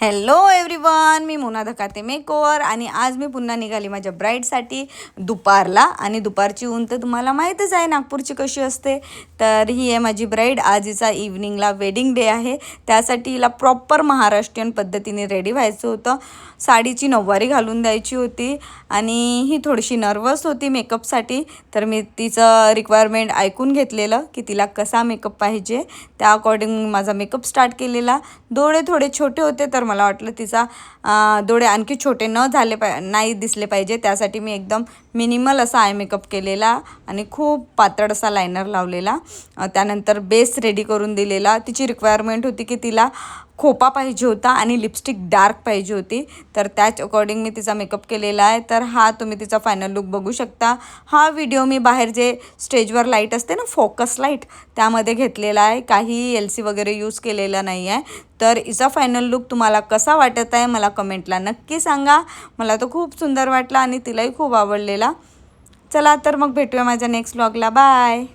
Hello everyone, मी Mona Dhakate makeover आणि आज मी पुन्हा निघाली माझ्या ब्राईडसाठी दुपारला. आणि दुपारची ऊन तर तुम्हाला माहीतच आहे नागपूरची कशी असते. तर ही आहे माझी ब्राईड. आज हिचा इव्हनिंगला वेडिंग डे आहे, त्यासाठी हिला प्रॉपर महाराष्ट्रीयन पद्धतीने रेडी व्हायचं होतं. साडीची नऊवारी घालून द्यायची होती आणि ही थोडीशी नर्वस होती मेकअपसाठी. तर मी तिचं रिक्वायरमेंट ऐकून घेतलेलं की तिला कसा मेकअप पाहिजे, त्या अकॉर्डिंग माझा मेकअप स्टार्ट केलेला. डोळे थोडे छोटे होते तर मला वाटलं तिचा डोळे आणखी छोटे नाही दिसले पाहिजे, त्यासाठी मी एकदम मिनिमल असा आय मेकअप केलेला आणि खूप पातळ असा लायनर लावलेला. त्यानंतर बेस रेडी करून दिलेला. तिची रिक्वायरमेंट होती की तिला खोपा पाहिजे होता आणि लिपस्टिक डार्क पाहिजे होती, तर त्याच अकॉर्डिंग मी तिचा मेकअप केलेला आहे. तर हा तुम्ही तिचा फायनल लुक बघू शकता. हा व्हिडिओ मी बाहेर जे स्टेजवर लाईट असते ना, फोकस लाईट, त्यामध्ये घेतलेला आहे. काही LC वगैरे यूज केलेला नाही आहे. तर हिचा फायनल लुक तुम्हाला कसा वाटत आहे मला कमेंटला नक्की सांगा. मला तो खूप सुंदर वाटला आणि तिलाही खूप आवडलेला. चला तर मग भेटूया माझ्या नेक्स्ट व्लॉगला. बाय.